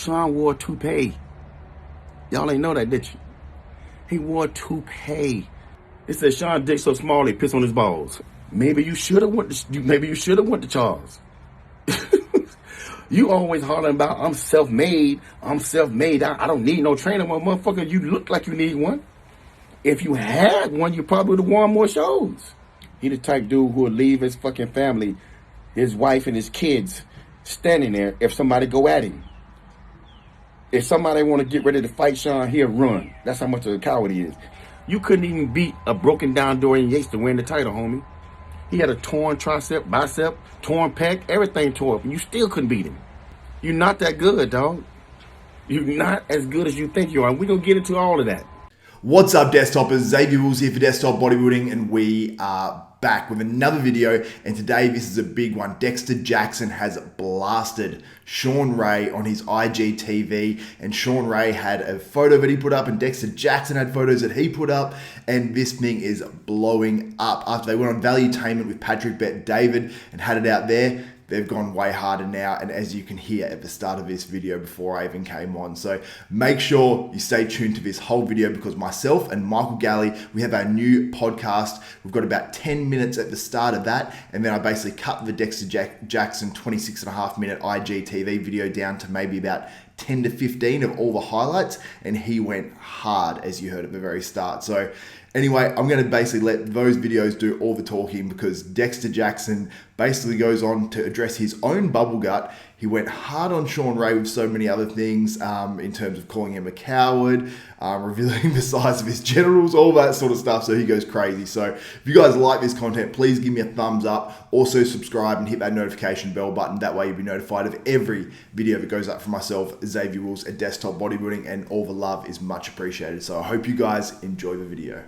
Shawn wore a toupee. Y'all ain't know that, did you? He wore a toupee. It said Shawn dick so small he pissed on his balls. Maybe you should have went to Charles. You always hollering about I'm self-made. I don't need no trainer. Well, motherfucker, you look like you need one. If you had one, you probably would have won more shows. He the type dude who would leave his fucking family, his wife and his kids, standing there if somebody go at him. If somebody want to get ready to fight Shawn, he'll run. That's how much of a coward he is. You couldn't even beat a broken down Dorian Yates to win the title, homie. He had a torn tricep, bicep, torn pec, everything tore up, and you still couldn't beat him. You're not that good, dog. You're not as good as you think you are. And we're going to get into all of that. What's up, Desktopers? Xavier Wills here for Desktop Bodybuilding, and we are back with another video. And today, this is a big one. Dexter Jackson has blasted Shawn Ray on his IGTV, and Shawn Ray had a photo that he put up, and Dexter Jackson had photos that he put up, and this thing is blowing up. After they went on Valuetainment with Patrick Bet-David and had it out there, they've gone way harder now, and as you can hear at the start of this video before I even came on. So make sure you stay tuned to this whole video, because myself and Michael Galley, we have our new podcast. We've got about 10 minutes at the start of that, and then I basically cut the Dexter Jackson 26.5-minute IGTV video down to maybe about 10 to 15 of all the highlights, and he went hard, as you heard at the very start. So anyway, I'm going to basically let those videos do all the talking, because Dexter Jackson basically goes on to address his own bubble gut. He went hard on Shawn Ray with so many other things, in terms of calling him a coward, revealing the size of his genitals, all that sort of stuff. So he goes crazy. So if you guys like this content, please give me a thumbs up. Also subscribe and hit that notification bell button. That way you'll be notified of every video that goes up from myself, Xavier Wills at Desktop Bodybuilding, and all the love is much appreciated. So I hope you guys enjoy the video.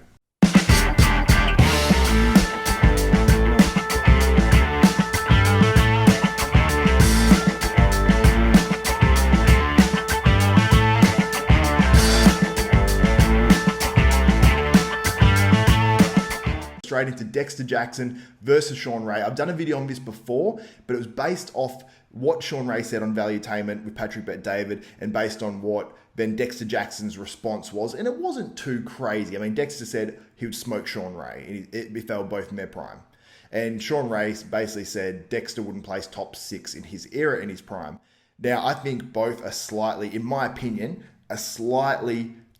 Straight into Dexter Jackson versus Shawn Ray. I've done a video on this before, but it was based off what Shawn Ray said on Valuetainment with Patrick Bet-David, and based on what then Dexter Jackson's response was, and it wasn't too crazy. I mean, Dexter said he would smoke Shawn Ray if they were both in their prime, and Shawn Ray basically said Dexter wouldn't place top 6 in his era, in his prime. Now, I think both are slightly, in my opinion,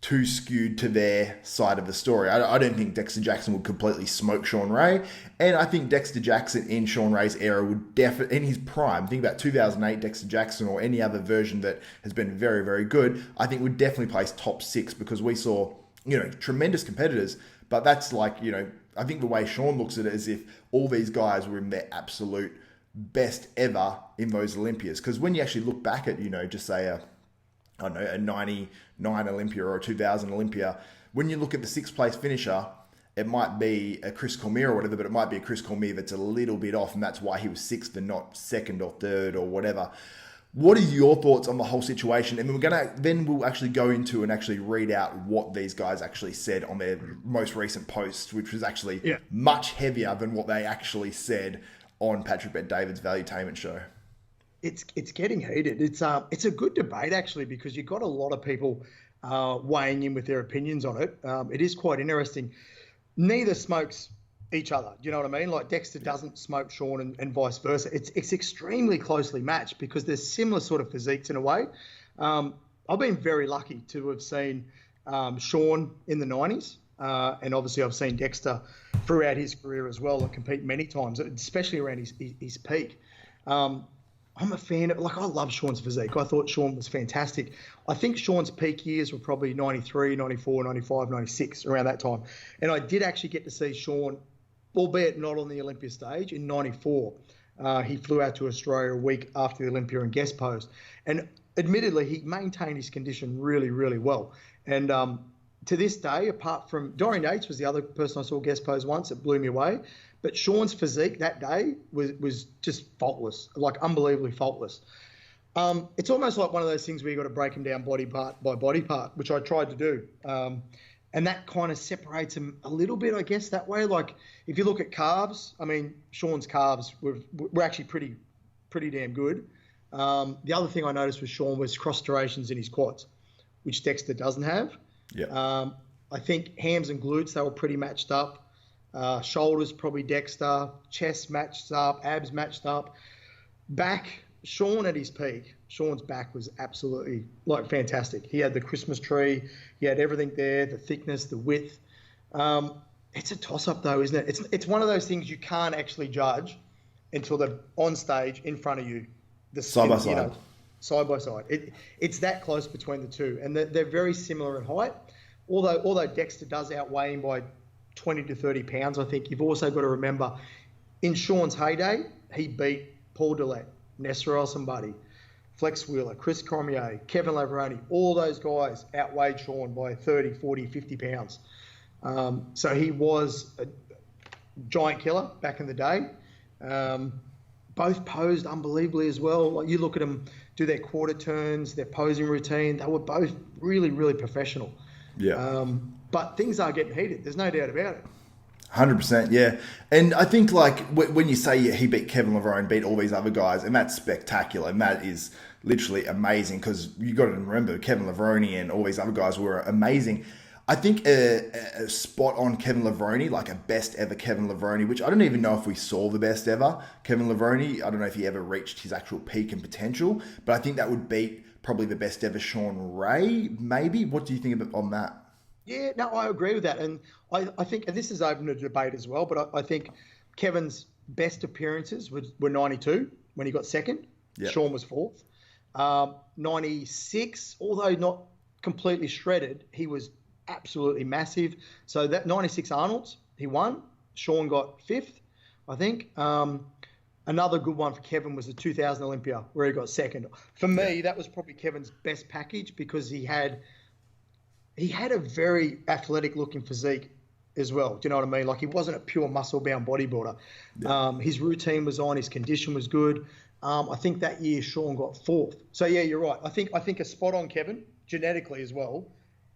too skewed to their side of the story. I don't think Dexter Jackson would completely smoke Shawn Ray, and I think Dexter Jackson in Shawn Ray's era would definitely, in his prime, think about 2008 Dexter Jackson or any other version that has been very, very good, I think would definitely place top 6, because we saw, tremendous competitors, but that's like, I think the way Shawn looks at it is if all these guys were in their absolute best ever in those Olympias. Because when you actually look back at, just say a 99 Olympia or a 2000 Olympia, when you look at the 6th place finisher, it might be a Chris Cormier or whatever, but it might be a Chris Cormier that's a little bit off, and that's why he was 6th and not 2nd or 3rd or whatever. What are your thoughts on the whole situation? And we'll actually go into and actually read out what these guys actually said on their most recent post, which was actually much heavier than what they actually said on Patrick Bet-David's Valuetainment show. It's getting heated. It's a good debate, actually, because you've got a lot of people weighing in with their opinions on it. It is quite interesting. Neither smokes each other. Do you know what I mean? Like Dexter doesn't smoke Shawn and vice versa. It's extremely closely matched because they're similar sort of physiques in a way. I've been very lucky to have seen Shawn in the 90s. And obviously I've seen Dexter throughout his career as well and compete many times, especially around his peak. I'm a fan of, I love Shawn's physique. I thought Shawn was fantastic. I think Shawn's peak years were probably 93, 94, 95, 96, around that time. And I did actually get to see Shawn, albeit not on the Olympia stage, in 94. He flew out to Australia a week after the Olympia and guest posed. And admittedly, he maintained his condition really, really well. And to this day, apart from Dorian Yates was the other person I saw guest pose once, it blew me away. But Shawn's physique that day was just faultless, like unbelievably faultless. It's almost like one of those things where you've got to break him down body part by body part, which I tried to do. And that kind of separates him a little bit, I guess, that way. Like if you look at calves, I mean, Shawn's calves were actually pretty damn good. The other thing I noticed with Shawn was cross striations in his quads, which Dexter doesn't have. Yeah. I think hams and glutes, they were pretty matched up. Shoulders, probably Dexter. Chest matched up. Abs matched up. Back, Shawn at his peak. Shawn's back was absolutely fantastic. He had the Christmas tree. He had everything there, the thickness, the width. It's a toss-up though, isn't it? It's one of those things you can't actually judge until they're on stage in front of you. Side by side. Side by side. It's that close between the two. And they're very similar in height. Although Dexter does outweigh him by 20 to 30 pounds, I think you've also got to remember, in Shawn's heyday, he beat Paul Dillette, Nestor Elson-Buddy, Flex Wheeler, Chris Cormier, Kevin Laveroni. All those guys outweighed Shawn by 30, 40, 50 pounds. So he was a giant killer back in the day. Both posed unbelievably as well. Like, you look at them do their quarter turns, their posing routine. They were both really, really professional. Yeah. But things are getting heated. There's no doubt about it. 100%, yeah. And I think, like, when you say he beat Kevin Laveroni, beat all these other guys, and that's spectacular, and that is literally amazing, because you got to remember Kevin Laveroni and all these other guys were amazing. I think a spot on Kevin Laveroni, like a best ever Kevin Laveroni, which I don't even know if we saw the best ever Kevin Laveroni. I don't know if he ever reached his actual peak and potential, but I think that would beat probably the best ever Shawn Ray, maybe. What do you think on that? Yeah, no, I agree with that. And I think, and this is open to debate as well, but I think Kevin's best appearances were 92 when he got second. Yep. Shawn was fourth. 96, although not completely shredded, he was absolutely massive. So that 96 Arnold's, he won. Shawn got fifth, I think. Another good one for Kevin was the 2000 Olympia, where he got second. For me, that was probably Kevin's best package, because he had a very athletic looking physique as well. Do you know what I mean? Like, he wasn't a pure muscle bound bodybuilder. Yeah. His routine was on, his condition was good. I think that year Shawn got fourth. So yeah, you're right. I think a spot on Kevin genetically as well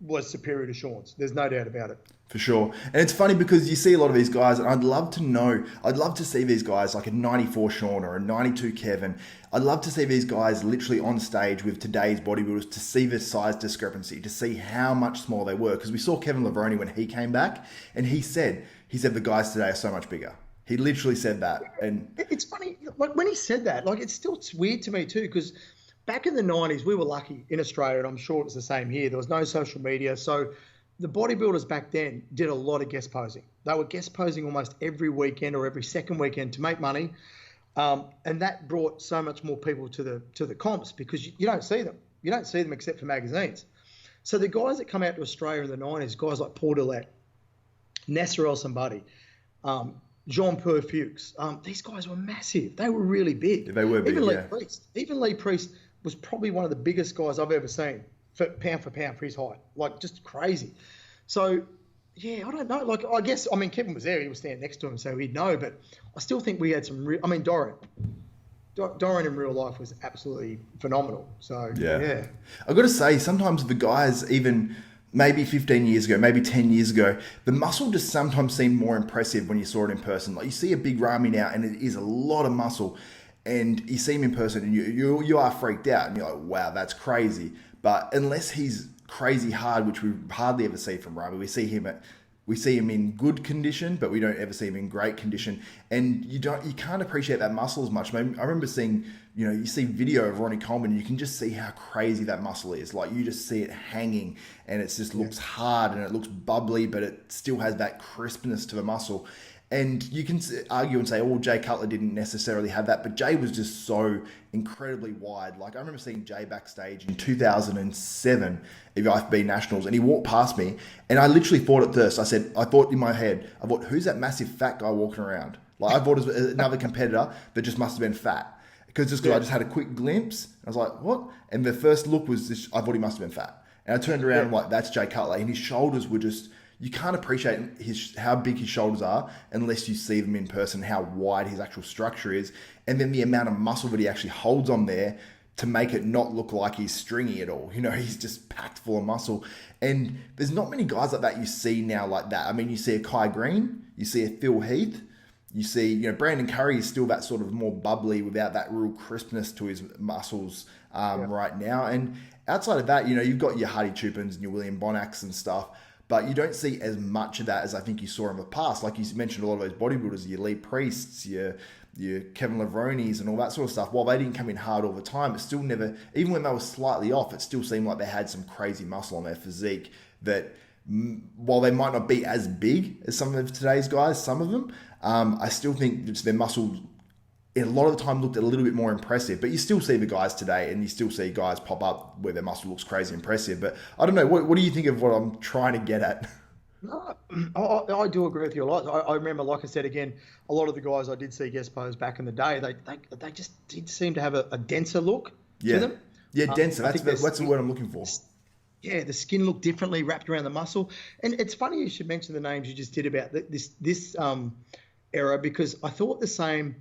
was superior to Shawn's. There's no doubt about it. For sure. And it's funny because you see a lot of these guys, and I'd love to see these guys like a 94 Shawn or a 92 Kevin. I'd love to see these guys literally on stage with today's bodybuilders to see the size discrepancy, to see how much smaller they were. Because we saw Kevin Laveroni when he came back, and he said the guys today are so much bigger. He literally said that. And it's funny, like, when he said that, like, it's weird to me too, because back in the 90s, we were lucky in Australia, and I'm sure it was the same here. There was no social media. So the bodybuilders back then did a lot of guest posing. They were guest posing almost every weekend or every second weekend to make money. And that brought so much more people to the comps, because you don't see them. You don't see them except for magazines. So the guys that come out to Australia in the 90s, guys like Paul Dillette, Nestor Elson-Buddy, Jean-Pierre Fuchs, these guys were massive. They were really big. They were big, Even Lee Priest was probably one of the biggest guys I've ever seen for pound for his height. Like, just crazy. So, yeah, I don't know. Like, I guess, I mean, Kevin was there. He was standing next to him, so he'd know. But I still think we had some Doran in real life was absolutely phenomenal. So, yeah. I've got to say, sometimes the guys, even maybe 15 years ago, maybe 10 years ago, the muscle just sometimes seemed more impressive when you saw it in person. Like, you see a big Rami now, and it is a lot of muscle. And you see him in person, and you are freaked out, and you're like, wow, that's crazy. But unless he's crazy hard, which we hardly ever see from Rami, we see him in good condition, but we don't ever see him in great condition. And you can't appreciate that muscle as much. I remember seeing, you see video of Ronnie Coleman, and you can just see how crazy that muscle is. Like, you just see it hanging, and it just looks hard, and it looks bubbly, but it still has that crispness to the muscle. And you can argue and say, oh, Jay Cutler didn't necessarily have that, but Jay was just so incredibly wide. Like, I remember seeing Jay backstage in 2007 at the IFB Nationals, and he walked past me, and I literally thought at first, I thought in my head, who's that massive fat guy walking around? Like, I thought it was another competitor that just must have been fat. Because I just had a quick glimpse, and I was like, what? And the first look was I thought he must have been fat. And I turned around and I'm like, that's Jay Cutler, and his shoulders were just... You can't appreciate how big his shoulders are unless you see them in person, how wide his actual structure is, and then the amount of muscle that he actually holds on there to make it not look like he's stringy at all. He's just packed full of muscle. And there's not many guys like that you see now like that. I mean, you see a Kai Green, you see a Phil Heath, You see, Brandon Curry is still that sort of more bubbly without that real crispness to his muscles right now. And outside of that, you've got your Hardy Chupins and your William Bonacks and stuff, but you don't see as much of that as I think you saw in the past. Like you mentioned, a lot of those bodybuilders, your Lee Priests, your Kevin Lavronis and all that sort of stuff. While they didn't come in hard all the time, it still never, even when they were slightly off, it still seemed like they had some crazy muscle on their physique that, while they might not be as big as some of today's guys, some of them, I still think that their muscles a lot of the time looked a little bit more impressive. But you still see the guys today, and you still see guys pop up where their muscle looks crazy impressive. But I don't know, what do you think of what I'm trying to get at? No, I do agree with you a lot. I remember, like I said, again, a lot of the guys I did see guest pose back in the day, they just did seem to have a denser look to them. Yeah, denser. That's the word I'm looking for. Yeah, the skin looked differently wrapped around the muscle. And it's funny you should mention the names you just did about this era, because I thought the same,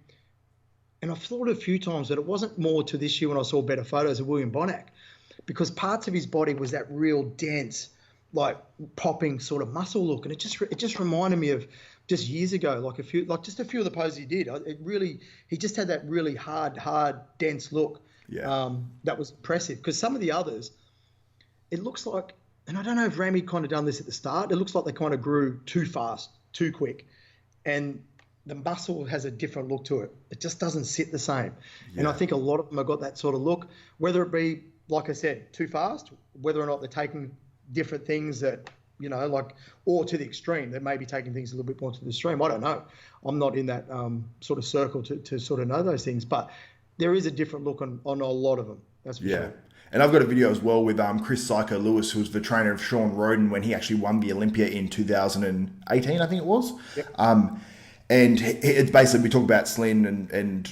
and I've thought a few times that it wasn't more to this year when I saw better photos of William Bonac, because parts of his body was that real dense, like popping sort of muscle look, and it just reminded me of just years ago, like just a few of the poses he did. He just had that really hard, dense look. Yeah. That was impressive, because some of the others, it looks like, and I don't know if Ramy kind of done this at the start, it looks like they kind of grew too fast, too quick, and the muscle has a different look to it. It just doesn't sit the same. Yeah. And I think a lot of them have got that sort of look, whether it be, like I said, too fast, whether or not they're taking different things that, or to the extreme. They may be taking things a little bit more to the extreme. I don't know. I'm not in that sort of circle to sort of know those things, but there is a different look on a lot of them. That's for sure. And I've got a video as well with Chris Psycho Lewis, who was the trainer of Sean Roden when he actually won the Olympia in 2018, I think it was. Yep. And it's basically, we talk about Slin and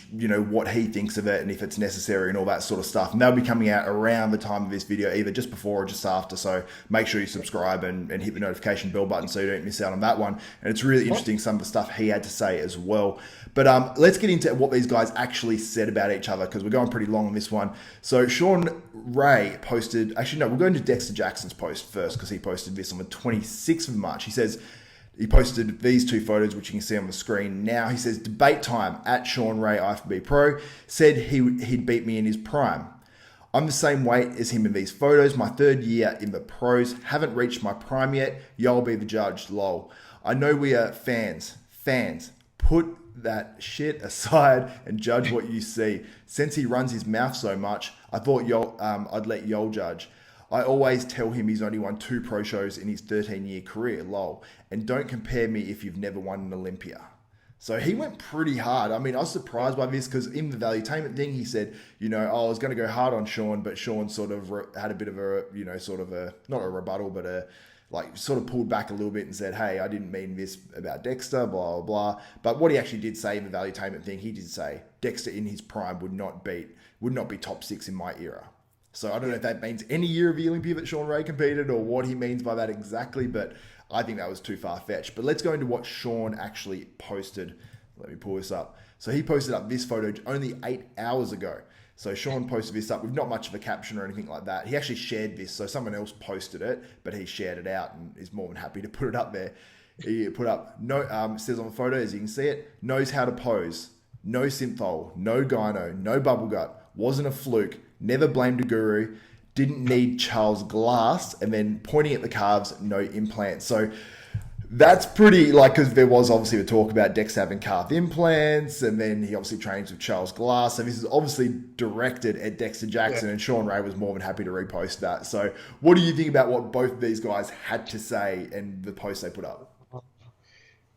what he thinks of it and if it's necessary and all that sort of stuff. And they'll be coming out around the time of this video, either just before or just after. So make sure you subscribe and hit the notification bell button so you don't miss out on that one. And it's really interesting, some of the stuff he had to say as well. But let's get into what these guys actually said about each other, because we're going pretty long on this one. So Shawn Ray posted, actually no, we'll go into Dexter Jackson's post first, because he posted this on the 26th of March. He says, he posted these two photos, which you can see on the screen now. He says, debate time at Shawn Ray IFBB Pro. Said he'd beat me in his prime. I'm the same weight as him in these photos. My third year in the pros. Haven't reached my prime yet. Y'all be the judge, lol. I know we are fans. Put that shit aside and judge what you see. Since he runs his mouth so much, I thought I'd let y'all judge. I always tell him he's only won 2 pro shows in his 13-year career, lol. And don't compare me if you've never won an Olympia. So he went pretty hard. I mean, I was surprised by this, because in the valuetainment thing, he said, I was going to go hard on Sean, but Sean sort of had a bit of a, not a rebuttal, but sort of pulled back a little bit and said, hey, I didn't mean this about Dexter, blah, blah, blah. But what he actually did say in the valuetainment thing, he did say Dexter in his prime would not be top 6 in my era. So I don't know if that means any year of the Olympia that Shawn Ray competed, or what he means by that exactly, but I think that was too far-fetched. But let's go into what Sean actually posted. Let me pull this up. So he posted up this photo only 8 hours ago. So Sean posted this up with not much of a caption or anything like that. He actually shared this, so someone else posted it, but he shared it out and is more than happy to put it up there. He put up, says on the photo, as you can see it, knows how to pose, no synthol, no gyno, no bubble gut, wasn't a fluke, never blamed a guru, didn't need Charles Glass, and then pointing at the calves, no implants. So that's pretty, because there was obviously a talk about Dexter having calf implants, and then he obviously trains with Charles Glass. So this is obviously directed at Dexter Jackson, and Shawn Ray was more than happy to repost that. So what do you think about what both of these guys had to say and the post they put up?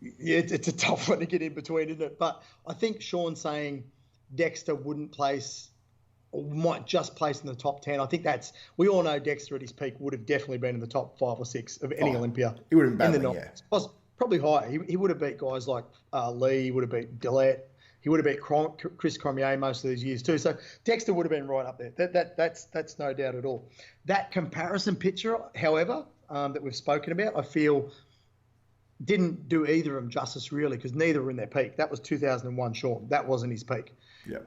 Yeah, it's a tough one to get in between, isn't it? But I think Sean saying Dexter wouldn't place, or might just place in the top 10. I think we all know Dexter at his peak would have definitely been in the top 5 or 6 of any Olympia. He would have been battling, yeah. Probably higher. He would have beat guys like Lee, he would have beat Gillette, he would have beat Chris Cormier most of these years too. So Dexter would have been right up there. That's no doubt at all. That comparison picture, however, that we've spoken about, I feel didn't do either of them justice, really, because neither were in their peak. That was 2001 Sean. That wasn't his peak. Yeah.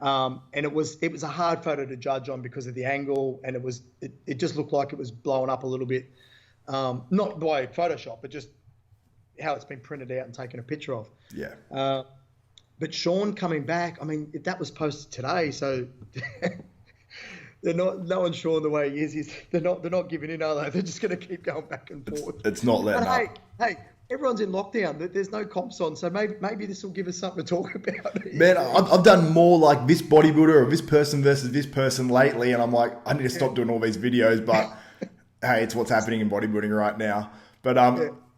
And it was a hard photo to judge on because of the angle, and it just looked like it was blowing up a little bit, not by Photoshop, but just how it's been printed out and taken a picture of. Yeah. But Shawn coming back, I mean, that was posted today, so they're not knowing Shawn the way he is. They're not giving in, are they? They're just going to keep going back and forth. It's not letting up. Hey, everyone's in lockdown. There's no comps on, so maybe this will give us something to talk about. Man, I've done more like this bodybuilder or this person versus this person lately, and I'm like, I need to stop doing all these videos, but hey, it's what's happening in bodybuilding right now. But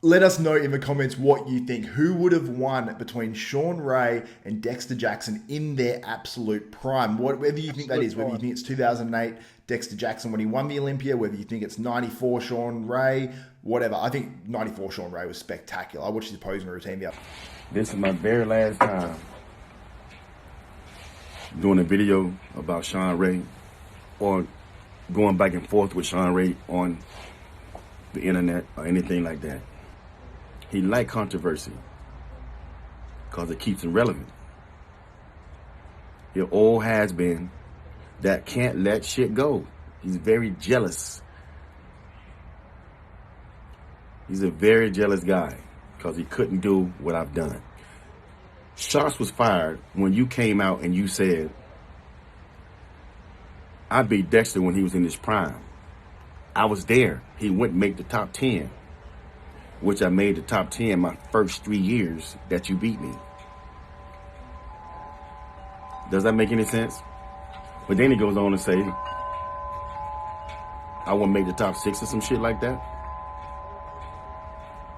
let us know in the comments what you think. Who would have won between Shawn Ray and Dexter Jackson in their absolute prime? Whether you think that is, whether you think it's 2008 Dexter Jackson when he won the Olympia, whether you think it's 94 Shawn Ray, whatever. I think 94 Shawn Ray was spectacular. I watched his posing routine the other. This is my very last time doing a video about Shawn Ray or going back and forth with Shawn Ray on the internet or anything like that. He likes controversy because it keeps him relevant. He old has been that can't let shit go. He's very jealous. He's a very jealous guy because he couldn't do what I've done. Shots was fired when you came out and you said, I beat Dexter when he was in his prime. I was there. He wouldn't make the top 10. Which I made the top 10 my first 3 years that you beat me. Does that make any sense? But then he goes on to say, I won't make the top 6 or some shit like that.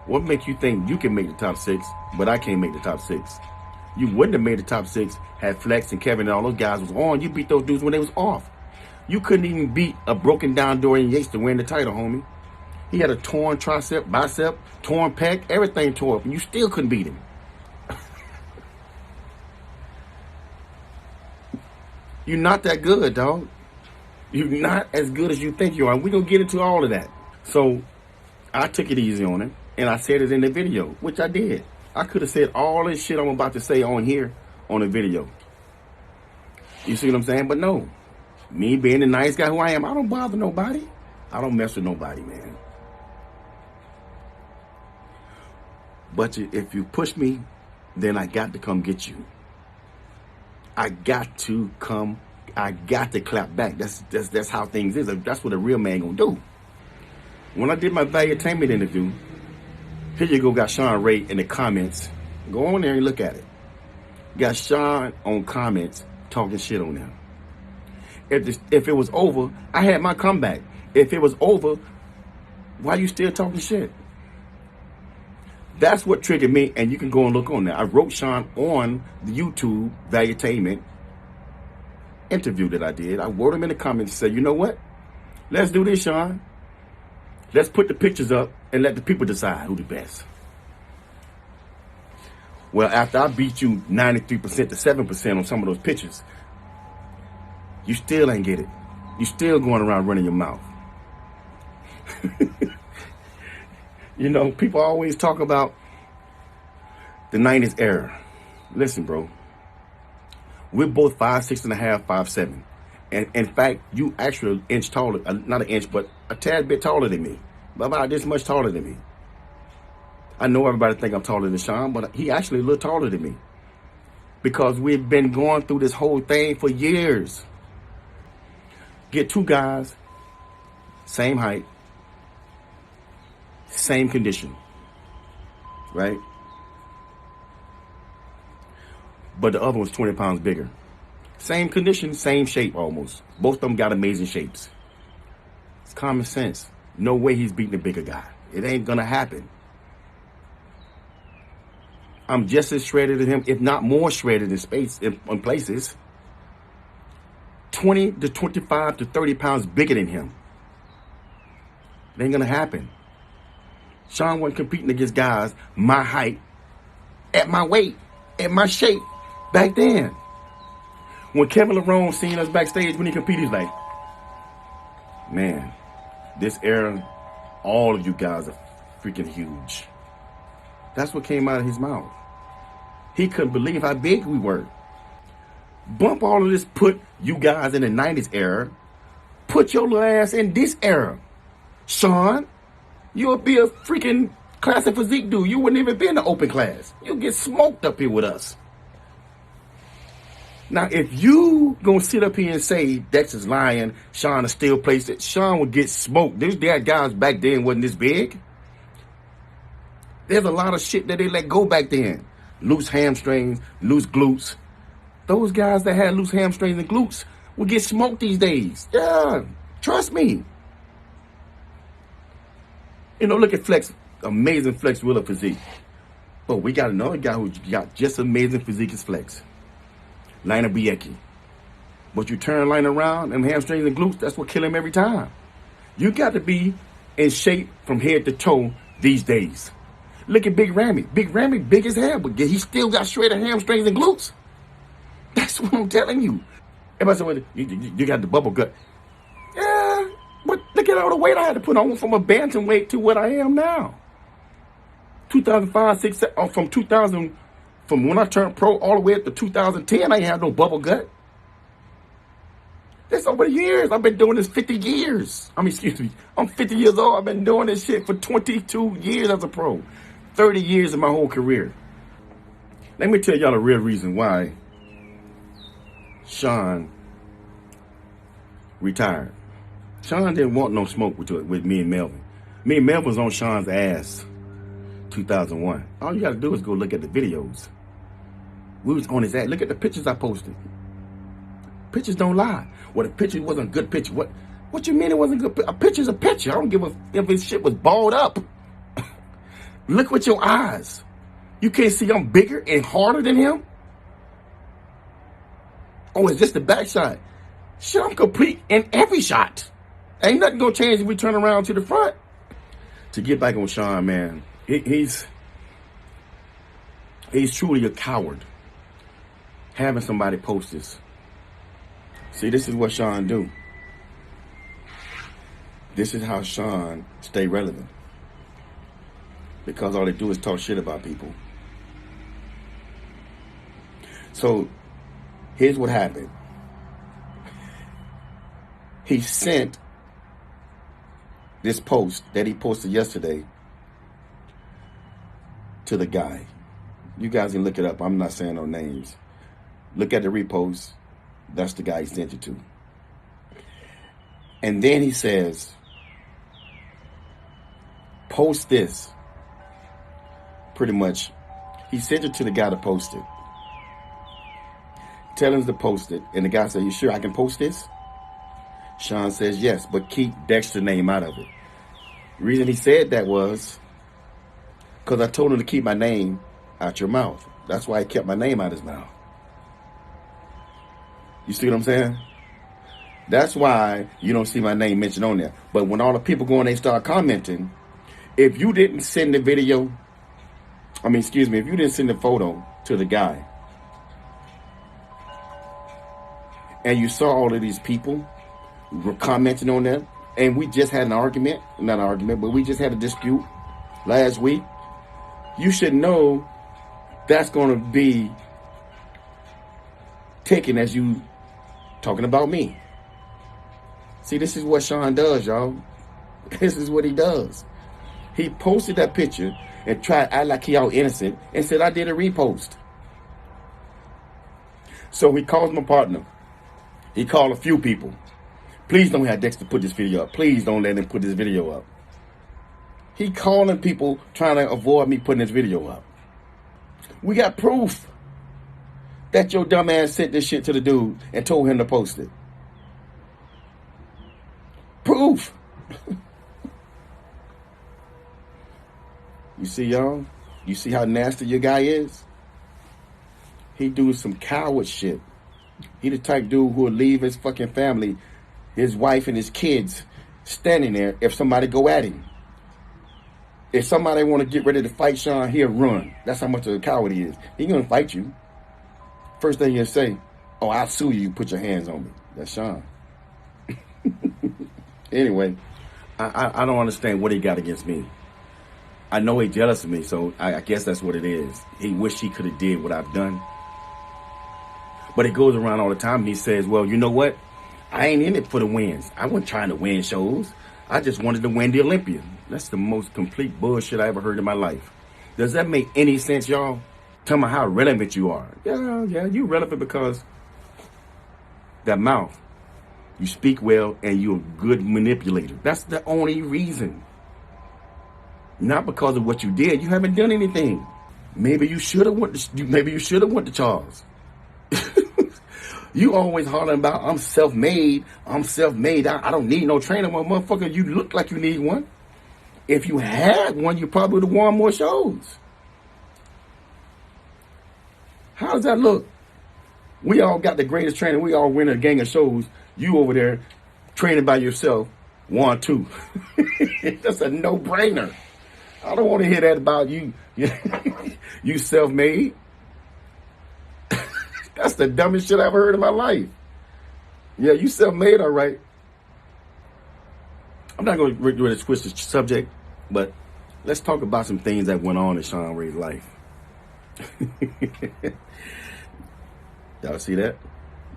What makes you think you can make the top 6, but I can't make the top 6? You wouldn't have made the top 6 had Flex and Kevin and all those guys was on. You beat those dudes when they was off. You couldn't even beat a broken down Dorian Yates to win the title, homie. He had a torn tricep, bicep, torn pec, everything tore up, and you still couldn't beat him. You're not that good, dog. You're not as good as you think you are. We're going to get into all of that. So I took it easy on him, and I said it in the video, which I did. I could have said all this shit I'm about to say on here on the video. You see what I'm saying? But no. Me being the nice guy who I am, I don't bother nobody. I don't mess with nobody, man. But if you push me, then I got to come get you. I got to clap back. That's how things is. That's what a real man gonna do. When I did my Valuetainment interview, here you go, got Shawn Ray in the comments. Go on there and look at it. Got Shawn on comments talking shit on them. If it was over, I had my comeback. If it was over, why you still talking shit? That's what triggered me, and you can go and look on there. I wrote Shawn on the YouTube Valuetainment interview that I did. I wrote him in the comments and said, you know what? Let's do this, Shawn. Let's put the pictures up and let the people decide who the best. Well, after I beat you 93% to 7% on some of those pictures, you still ain't get it. You still going around running your mouth. You know, people always talk about the 90s era. Listen, bro. We're both 5'6.5", 5'7". And in fact, you actually an inch taller, not an inch, but a tad bit taller than me. About this much taller than me. I know everybody think I'm taller than Shawn, but he actually a little taller than me. Because we've been going through this whole thing for years. Get two guys, same height, same condition, right? But the other one's 20 pounds bigger. Same condition, same shape almost. Both of them got amazing shapes. It's common sense. No way he's beating the bigger guy. It ain't gonna happen. I'm just as shredded as him, if not more shredded in places. 20 to 25 to 30 pounds bigger than him. It ain't gonna happen. Shawn wasn't competing against guys my height, at my weight, at my shape, back then. When Kevin Larone seen us backstage when he competed, he's like, man, this era, all of you guys are freaking huge. That's what came out of his mouth. He couldn't believe how big we were. Bump all of this, put you guys in the 90s era, put your little ass in this era. Shawn, you'll be a freaking classic physique dude. You wouldn't even be in the open class. You'll get smoked up here with us. Now, if you gonna sit up here and say Dexter's lying, Shawn is still placed it, Shawn would get smoked. These guys back then wasn't this big. There's a lot of shit that they let go back then. Loose hamstrings, loose glutes. Those guys that had loose hamstrings and glutes would get smoked these days. Yeah, trust me. You know, look at Flex, amazing Flex Wheeler physique. But we got another guy who got just amazing physique as Flex. Liner Biecki. But you turn Liner around, and hamstrings and glutes, that's what kill him every time. You got to be in shape from head to toe these days. Look at Big Ramy. Big Ramy, big as hell, but he still got shredded hamstrings and glutes. That's what I'm telling you. Everybody said, you got the bubble gut. Yeah, but look at all the weight I had to put on from a bantamweight to what I am now. 2005, 6, from 2000, from when I turned pro all the way up to 2010, I ain't had no bubble gut. That's over the years. I've been doing this 50 years. I mean, excuse me. I'm 50 years old. I've been doing this shit for 22 years as a pro. 30 years of my whole career. Let me tell y'all the real reason why Shawn retired. Shawn didn't want no smoke with me and Melvin. Me and Melvin was on Shawn's ass 2001. All you got to do is go look at the videos. We was on his ass. Look at the pictures I posted. Pictures don't lie. Well, the picture wasn't a good picture. What you mean it wasn't good? A picture's a picture. I don't give a if his shit was balled up. Look with your eyes. You can't see I'm bigger and harder than him? Oh, it's just the back shot. Shit, I'm complete in every shot. Ain't nothing gonna change if we turn around to the front. To get back on Shawn, man, he's truly a coward. Having somebody post this. See, this is what Shawn do. This is how Shawn stay relevant. Because all they do is talk shit about people. So, here's what happened. He sent this post that he posted yesterday to the guy. You guys can look it up. I'm not saying no names. Look at the repost. That's the guy he sent it to. And then he says, post this. Pretty much, he sent it to the guy to post it. Tell him to post it. And the guy said, you sure I can post this? Shawn says, yes, but keep Dexter's name out of it. The reason he said that was because I told him to keep my name out your mouth. That's why he kept my name out his mouth. You see what I'm saying? That's why you don't see my name mentioned on there. But when all the people go and they start commenting, if you didn't send the video, if you didn't send the photo to the guy, and you saw all of these people were commenting on that, and we just had we just had a dispute last week, you should know that's going to be taken as you talking about me. See, this is what Shawn does, y'all. This is what he does. He posted that picture and tried to act like he all innocent and said, I did a repost. So he calls my partner. He called a few people. Please don't have Dexter put this video up. Please don't let him put this video up. He calling people trying to avoid me putting this video up. We got proof that your dumb ass sent this shit to the dude and told him to post it. Proof. You see, y'all? You see how nasty your guy is? He do some coward shit. He the type dude who will leave his fucking family, his wife and his kids standing there if somebody go at him. If somebody want to get ready to fight Shawn, he'll run. That's how much of a coward he is. He gonna fight you. First thing he'll say, oh, I'll sue you, you put your hands on me. That's Shawn. Anyway, I don't understand what he got against me. I know he's jealous of me, so I guess that's what it is. He wished he could have did what I've done. But he goes around all the time and he says, well, you know what? I ain't in it for the wins. I wasn't trying to win shows. I just wanted to win the Olympian. That's the most complete bullshit I ever heard in my life. Does that make any sense, y'all? Tell me how relevant you are. Yeah, you relevant because that mouth. You speak well and you're a good manipulator. That's the only reason. Not because of what you did. You haven't done anything. Maybe you should have went to Charles. You always hollering about I'm self-made. I don't need no trainer. Well, motherfucker, you look like you need one. If you had one, you probably would have won more shows. How does that look? We all got the greatest trainer. We all win a gang of shows. You over there training by yourself, 1, 2. That's a no-brainer. I don't want to hear that about you. You self-made. That's the dumbest shit I've ever heard in my life. Yeah, you self-made, all right. I'm not going to really switch the subject, but let's talk about some things that went on in Shawn Ray's life. Y'all see that?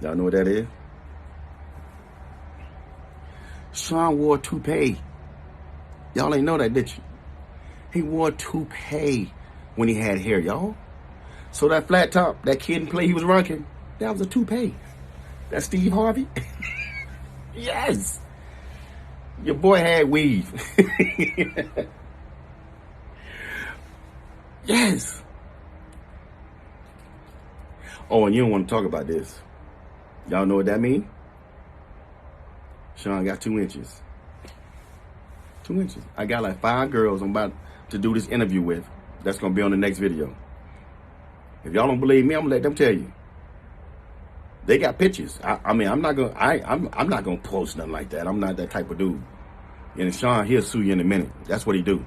Y'all know what that is? Shawn wore a toupee. Y'all ain't know that, did you? He wore a toupee when he had hair, y'all. So that flat top, that kid in play he was rocking, that was a toupee. That's Steve Harvey? Yes. Your boy had weave. Yes. Oh, and you don't want to talk about this. Y'all know what that means? Shawn got 2 inches. 2 inches. I got like 5 girls I'm about to do this interview with. That's going to be on the next video. If y'all don't believe me, I'm gonna let them tell you. They got pictures. I mean, I'm not gonna post nothing like that. I'm not that type of dude. And Shawn, he'll sue you in a minute. That's what he do.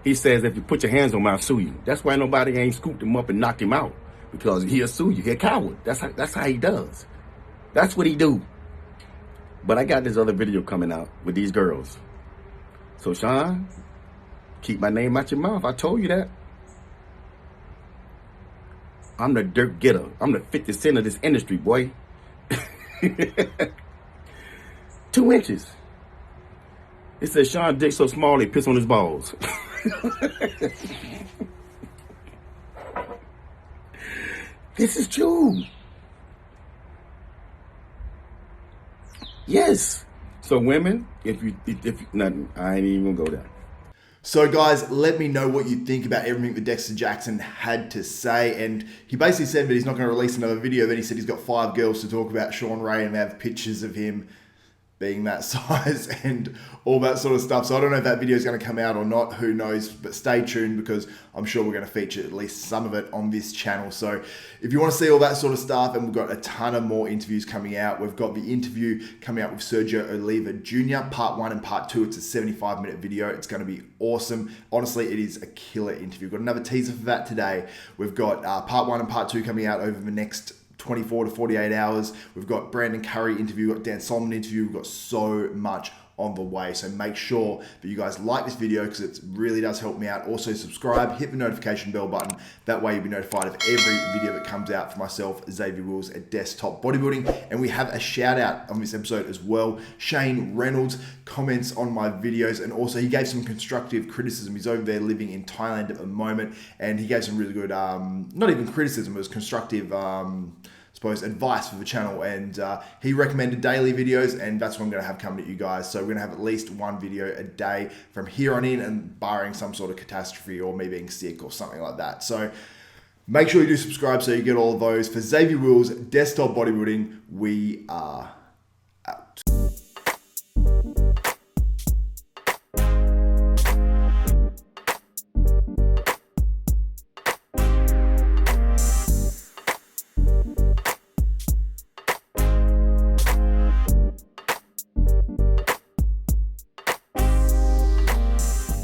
He says if you put your hands on me, I'll sue you. That's why nobody ain't scooped him up and knocked him out, because he'll sue you. He's a coward. That's how he does. That's what he do. But I got this other video coming out with these girls. So Shawn, keep my name out your mouth. I told you that. I'm the dirt getter. I'm the 50 Cent of this industry, boy. 2 inches. It says Shawn dick so small he piss on his balls. This is true. Yes. So women, if nothing, I ain't even gonna go there. So guys, let me know what you think about everything that Dexter Jackson had to say. And he basically said that he's not going to release another video. Then he said he's got 5 girls to talk about Shawn Ray and they have pictures of him being that size and all that sort of stuff. So I don't know if that video is going to come out or not. Who knows? But stay tuned, because I'm sure we're going to feature at least some of it on this channel. So if you want to see all that sort of stuff, and we've got a ton of more interviews coming out. We've got the interview coming out with Sergio Oliva Jr. Part 1 and Part 2. It's a 75-minute video. It's going to be awesome. Honestly, it is a killer interview. We've got another teaser for that today. We've got Part 1 and Part 2 coming out over the next 24 to 48 hours. We've got Brandon Curry interview, we've got Dan Solomon interview. We've got so much on the way. So make sure that you guys like this video, because it really does help me out. Also subscribe, hit the notification bell button. That way you'll be notified of every video that comes out for myself, Xavier Wills at Desktop Bodybuilding. And we have a shout out on this episode as well. Shane Reynolds comments on my videos, and also he gave some constructive criticism. He's over there living in Thailand at the moment, and he gave some really good, not even criticism, it was constructive advice for the channel, and he recommended daily videos, and that's what I'm going to have coming to you guys. So we're going to have at least 1 video a day from here on in, and barring some sort of catastrophe or me being sick or something like that. So make sure you do subscribe so you get all of those. For Xavier Wills, Desktop Bodybuilding, we are